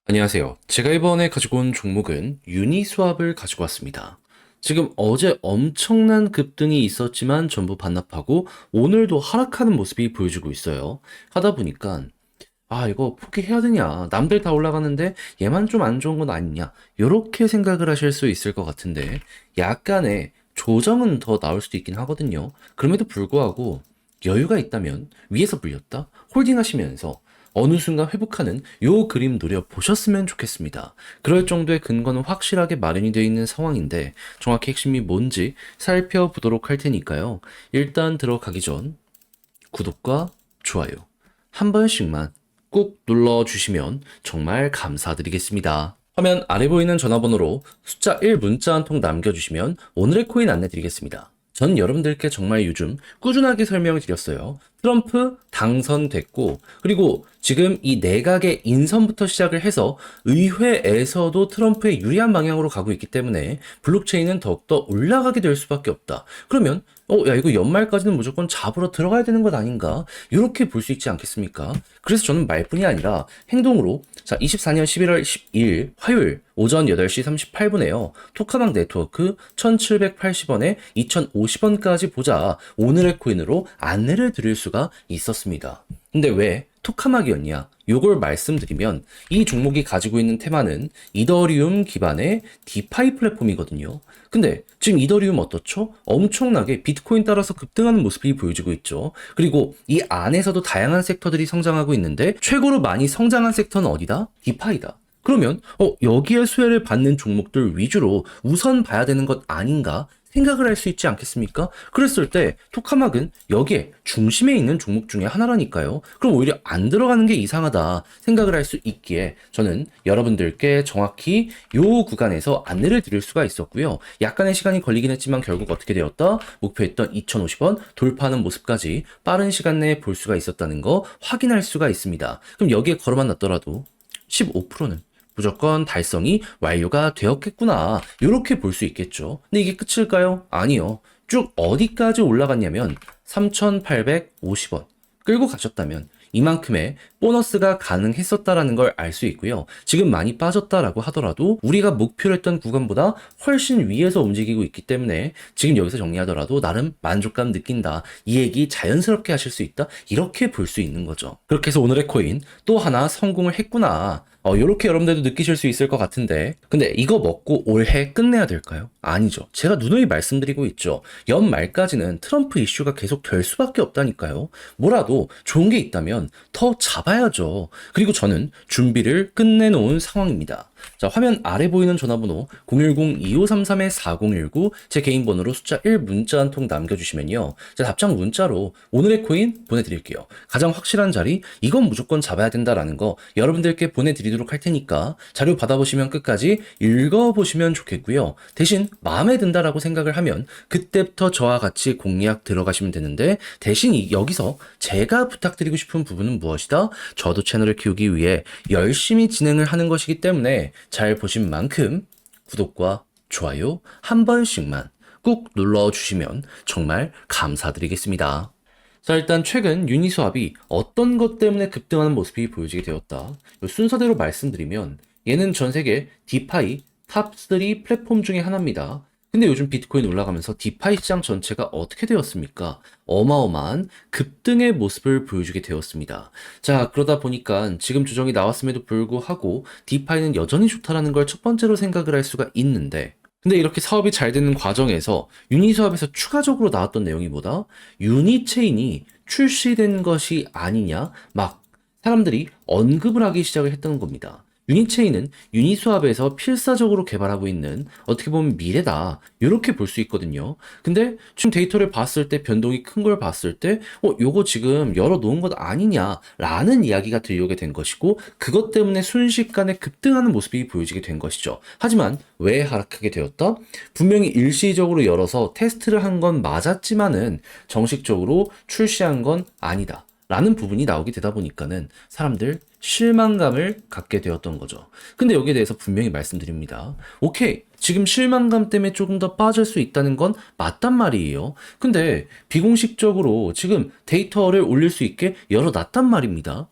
안녕하세요. 제가 이번에 가지고 온 종목은 유니스왑을 가지고 왔습니다. 지금 어제 엄청난 급등이 있었지만 전부 반납하고 오늘도 하락하는 모습이 보여지고 있어요. 하다 보니까 이거 포기해야 되냐? 남들 다 올라가는데 얘만 좀 안 좋은 건 아니냐? 이렇게 생각을 하실 수 있을 것 같은데 약간의 조정은 더 나올 수도 있긴 하거든요. 그럼에도 불구하고 여유가 있다면 위에서 불렸다 홀딩 하시면서 어느 순간 회복하는 요 그림 노려보셨으면 좋겠습니다. 그럴 정도의 근거는 확실하게 마련이 되어 있는 상황인데 정확히 핵심이 뭔지 살펴보도록 할 테니까요. 일단 들어가기 전 구독과 좋아요 한 번씩만 꾹 눌러주시면 정말 감사드리겠습니다. 화면 아래 보이는 전화번호로 숫자 1 문자 한 통 남겨주시면 오늘의 코인 안내드리겠습니다. 전 여러분들께 정말 요즘 꾸준하게 설명을 드렸어요. 트럼프 당선됐고, 그리고 지금 이 내각의 인선부터 시작을 해서 의회에서도 트럼프의 유리한 방향으로 가고 있기 때문에 블록체인은 더욱더 올라가게 될 수밖에 없다. 그러면 야, 이거 연말까지는 무조건 잡으러 들어가야 되는 것 아닌가? 이렇게 볼 수 있지 않겠습니까? 그래서 저는 말뿐이 아니라 행동으로, 자, 24년 11월 12일 화요일 오전 8시 38분에요. 토카막 네트워크 1780원에 2050원까지 보자. 오늘의 코인으로 안내를 드릴 수가 있었습니다. 근데 왜 토카막이었냐? 요걸 말씀드리면 이 종목이 가지고 있는 테마는 이더리움 기반의 디파이 플랫폼이거든요. 근데 지금 이더리움 어떻죠? 엄청나게 비트코인 따라서 급등하는 모습이 보여지고 있죠. 그리고 이 안에서도 다양한 섹터들이 성장하고 있는데 최고로 많이 성장한 섹터는 어디다? 디파이다. 그러면 여기에 수혜를 받는 종목들 위주로 우선 봐야 되는 것 아닌가 생각을 할 수 있지 않겠습니까? 그랬을 때 토카막은 여기에 중심에 있는 종목 중에 하나라니까요. 그럼 오히려 안 들어가는 게 이상하다 생각을 할 수 있기에 저는 여러분들께 정확히 요 구간에서 안내를 드릴 수가 있었고요. 약간의 시간이 걸리긴 했지만 결국 어떻게 되었다? 목표했던 2,050원 돌파하는 모습까지 빠른 시간 내에 볼 수가 있었다는 거 확인할 수가 있습니다. 그럼 여기에 걸어만 놨더라도 15%는 무조건 달성이 완료가 되었겠구나. 이렇게 볼 수 있겠죠. 근데 이게 끝일까요? 아니요. 쭉 어디까지 올라갔냐면 3,850원 끌고 가셨다면 이만큼의 보너스가 가능했었다라는 걸 알 수 있고요. 지금 많이 빠졌다라고 하더라도 우리가 목표로 했던 구간보다 훨씬 위에서 움직이고 있기 때문에 지금 여기서 정리하더라도 나름 만족감 느낀다. 이 얘기 자연스럽게 하실 수 있다. 이렇게 볼 수 있는 거죠. 그렇게 해서 오늘의 코인 또 하나 성공을 했구나. 요렇게 여러분들도 느끼실 수 있을 것 같은데 근데 이거 먹고 올해 끝내야 될까요? 아니죠. 제가 누누이 말씀드리고 있죠. 연말까지는 트럼프 이슈가 계속 될 수밖에 없다니까요. 뭐라도 좋은 게 있다면 더 잡아야죠. 그리고 저는 준비를 끝내놓은 상황입니다. 자, 화면 아래 보이는 전화번호 010-2533-4019 제 개인 번호로 숫자 1 문자 한 통 남겨주시면요. 제가 답장 문자로 오늘의 코인 보내드릴게요. 가장 확실한 자리, 이건 무조건 잡아야 된다라는 거 여러분들께 보내드리도록 할 테니까 자료 받아보시면 끝까지 읽어보시면 좋겠고요. 대신 마음에 든다라고 생각을 하면 그때부터 저와 같이 공략 들어가시면 되는데 대신 여기서 제가 부탁드리고 싶은 부분은 무엇이다? 저도 채널을 키우기 위해 열심히 진행을 하는 것이기 때문에 잘 보신 만큼 구독과 좋아요 한 번씩만 꾹 눌러주시면 정말 감사드리겠습니다. 자, 일단 최근 유니스왑이 어떤 것 때문에 급등하는 모습이 보여지게 되었다. 순서대로 말씀드리면 얘는 전 세계 디파이 탑3 플랫폼 중에 하나입니다. 근데 요즘 비트코인 올라가면서 디파이 시장 전체가 어떻게 되었습니까? 어마어마한 급등의 모습을 보여주게 되었습니다. 자, 그러다 보니까 지금 조정이 나왔음에도 불구하고 디파이는 여전히 좋다라는 걸 첫 번째로 생각을 할 수가 있는데 근데 이렇게 사업이 잘 되는 과정에서 유니스왑에서 추가적으로 나왔던 내용이 뭐다? 유니체인이 출시된 것이 아니냐? 막 사람들이 언급을 하기 시작을 했던 겁니다. 유니체인은 유니스왑에서 필사적으로 개발하고 있는 어떻게 보면 미래다. 이렇게 볼 수 있거든요. 근데 지금 데이터를 봤을 때 변동이 큰 걸 봤을 때 요거 지금 열어놓은 것 아니냐라는 이야기가 들려오게 된 것이고 그것 때문에 순식간에 급등하는 모습이 보여지게 된 것이죠. 하지만 왜 하락하게 되었다? 분명히 일시적으로 열어서 테스트를 한 건 맞았지만은 정식적으로 출시한 건 아니다. 라는 부분이 나오게 되다 보니까는 사람들 실망감을 갖게 되었던 거죠. 근데 여기에 대해서 분명히 말씀드립니다. 오케이. 지금 실망감 때문에 조금 더 빠질 수 있다는 건 맞단 말이에요. 근데 비공식적으로 지금 데이터를 올릴 수 있게 열어놨단 말입니다.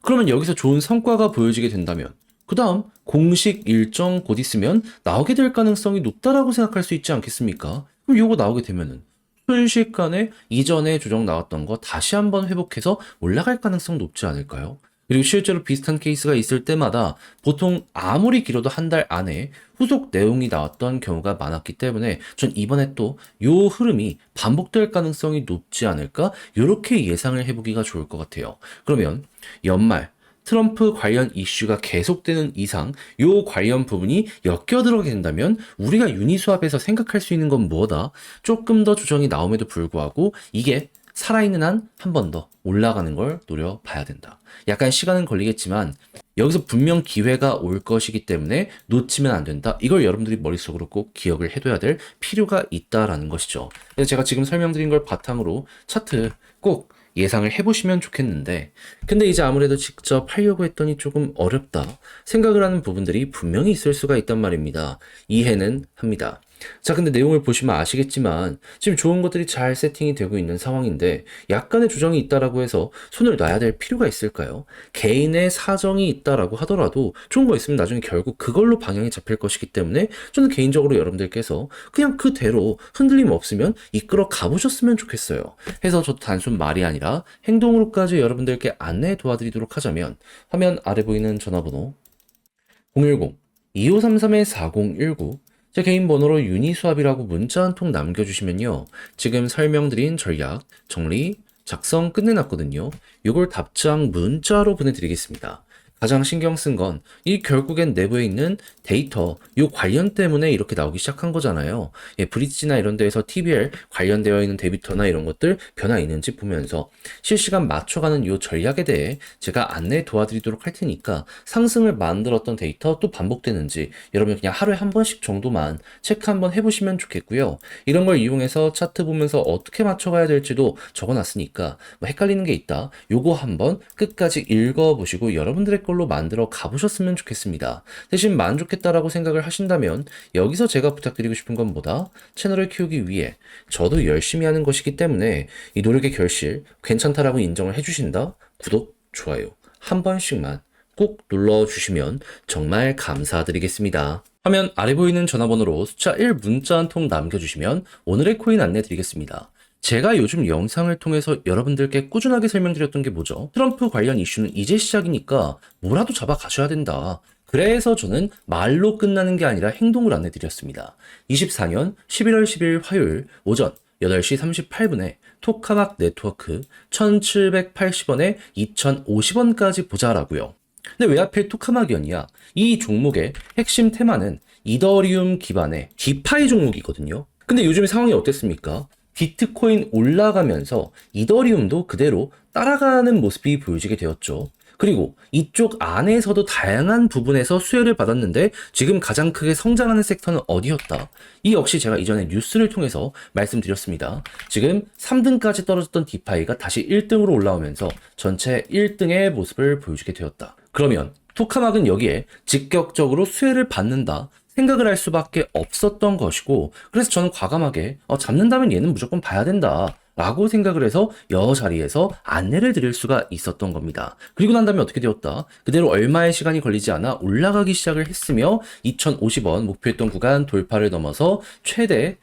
그러면 여기서 좋은 성과가 보여지게 된다면 그 다음 공식 일정 곧 있으면 나오게 될 가능성이 높다라고 생각할 수 있지 않겠습니까? 그럼 요거 나오게 되면은 순식간에 이전에 조정 나왔던 거 다시 한번 회복해서 올라갈 가능성 높지 않을까요? 그리고 실제로 비슷한 케이스가 있을 때마다 보통 아무리 길어도 한 달 안에 후속 내용이 나왔던 경우가 많았기 때문에 전 이번에 또 요 흐름이 반복될 가능성이 높지 않을까? 이렇게 예상을 해보기가 좋을 것 같아요. 그러면 연말 트럼프 관련 이슈가 계속되는 이상 요 관련 부분이 엮여들어가게 된다면 우리가 유니스왑에서 생각할 수 있는 건 뭐다? 조금 더 조정이 나옴에도 불구하고 이게 살아있는 한 한 번 더 올라가는 걸 노려봐야 된다. 약간 시간은 걸리겠지만 여기서 분명 기회가 올 것이기 때문에 놓치면 안 된다. 이걸 여러분들이 머릿속으로 꼭 기억을 해둬야 될 필요가 있다라는 것이죠. 그래서 제가 지금 설명드린 걸 바탕으로 차트 꼭 예상을 해보시면 좋겠는데 근데 이제 아무래도 직접 하려고 했더니 조금 어렵다 생각을 하는 부분들이 분명히 있을 수가 있단 말입니다. 이해는 합니다. 자, 근데 내용을 보시면 아시겠지만 지금 좋은 것들이 잘 세팅이 되고 있는 상황인데 약간의 조정이 있다라고 해서 손을 놔야 될 필요가 있을까요? 개인의 사정이 있다라고 하더라도 좋은 거 있으면 나중에 결국 그걸로 방향이 잡힐 것이기 때문에 저는 개인적으로 여러분들께서 그냥 그대로 흔들림 없으면 이끌어 가보셨으면 좋겠어요. 해서 저도 단순 말이 아니라 행동으로까지 여러분들께 안내 도와드리도록 하자면 화면 아래 보이는 전화번호 010-2533-4019 제 개인 번호로 유니스왑이라고 문자 한 통 남겨주시면요. 지금 설명드린 전략, 정리, 작성 끝내놨거든요. 이걸 답장 문자로 보내드리겠습니다. 가장 신경 쓴 건 이 결국엔 내부에 있는 데이터 요 관련 때문에 이렇게 나오기 시작한 거잖아요. 예, 브릿지나 이런 데에서 TBL 관련되어 있는 데비터나 이런 것들 변화 있는지 보면서 실시간 맞춰가는 요 전략에 대해 제가 안내 도와드리도록 할 테니까 상승을 만들었던 데이터 또 반복되는지 여러분 그냥 하루에 한 번씩 정도만 체크 한번 해보시면 좋겠고요. 이런 걸 이용해서 차트 보면서 어떻게 맞춰가야 될지도 적어놨으니까 뭐 헷갈리는 게 있다. 요거 한번 끝까지 읽어보시고 여러분들의 걸로 만들어 가보셨으면 좋겠습니다. 대신 만족했다라고 생각을 하신다면 여기서 제가 부탁드리고 싶은 건 뭐다? 채널을 키우기 위해 저도 열심히 하는 것이기 때문에 이 노력의 결실 괜찮다라고 인정을 해주신다? 구독, 좋아요 한 번씩만 꼭 눌러주시면 정말 감사드리겠습니다. 화면 아래 보이는 전화번호로 숫자 1 문자 한 통 남겨주시면 오늘의 코인 안내 드리겠습니다. 제가 요즘 영상을 통해서 여러분들께 꾸준하게 설명드렸던 게 뭐죠? 트럼프 관련 이슈는 이제 시작이니까 뭐라도 잡아가셔야 된다. 그래서 저는 말로 끝나는 게 아니라 행동을 안내드렸습니다. 24년 11월 10일 화요일 오전 8시 38분에 토카막 네트워크 1780원에 2050원까지 보자라고요. 근데 왜 하필 토카막이었냐? 이 종목의 핵심 테마는 이더리움 기반의 디파이 종목이거든요. 근데 요즘 상황이 어땠습니까? 비트코인 올라가면서 이더리움도 그대로 따라가는 모습이 보여지게 되었죠. 그리고 이쪽 안에서도 다양한 부분에서 수혜를 받았는데 지금 가장 크게 성장하는 섹터는 어디였다? 이 역시 제가 이전에 뉴스를 통해서 말씀드렸습니다. 지금 3등까지 떨어졌던 디파이가 다시 1등으로 올라오면서 전체 1등의 모습을 보여주게 되었다. 그러면 토카막은 여기에 직격적으로 수혜를 받는다. 생각을 할 수밖에 없었던 것이고 그래서 저는 과감하게 잡는다면 얘는 무조건 봐야 된다 라고 생각을 해서 여 자리에서 안내를 드릴 수가 있었던 겁니다. 그리고 난 다음에 어떻게 되었다? 그대로 얼마의 시간이 걸리지 않아 올라가기 시작을 했으며 2050원 목표했던 구간 돌파를 넘어서 최대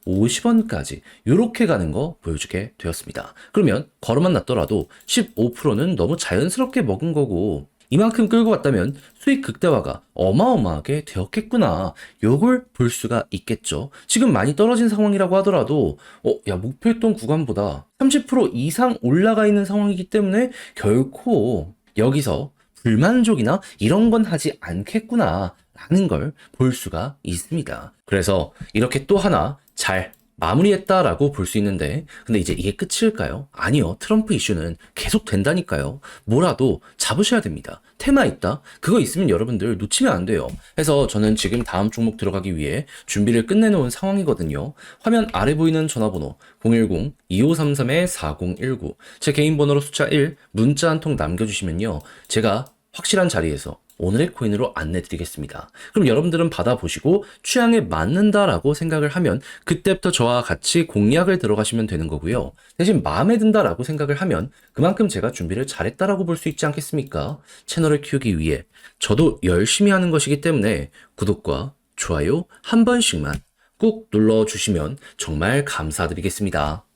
3,850원까지 이렇게 가는 거 보여주게 되었습니다. 그러면 걸음만 났더라도 15%는 너무 자연스럽게 먹은 거고 이만큼 끌고 갔다면 수익 극대화가 어마어마하게 되었겠구나. 요걸 볼 수가 있겠죠. 지금 많이 떨어진 상황이라고 하더라도 야 목표했던 구간보다 30% 이상 올라가 있는 상황이기 때문에 결코 여기서 불만족이나 이런 건 하지 않겠구나 라는 걸 볼 수가 있습니다. 그래서 이렇게 또 하나 잘 마무리했다라고 볼 수 있는데 근데 이제 이게 끝일까요? 아니요. 트럼프 이슈는 계속 된다니까요. 뭐라도 잡으셔야 됩니다. 테마 있다? 그거 있으면 여러분들 놓치면 안 돼요. 해서 저는 지금 다음 종목 들어가기 위해 준비를 끝내놓은 상황이거든요. 화면 아래 보이는 전화번호 010-2533-4019 제 개인 번호로 숫자 1 문자 한 통 남겨주시면요. 제가 확실한 자리에서 오늘의 코인으로 안내드리겠습니다. 그럼 여러분들은 받아보시고 취향에 맞는다라고 생각을 하면 그때부터 저와 같이 공략을 들어가시면 되는 거고요. 대신 마음에 든다라고 생각을 하면 그만큼 제가 준비를 잘했다라고 볼 수 있지 않겠습니까? 채널을 키우기 위해 저도 열심히 하는 것이기 때문에 구독과 좋아요 한 번씩만 꾹 눌러주시면 정말 감사드리겠습니다.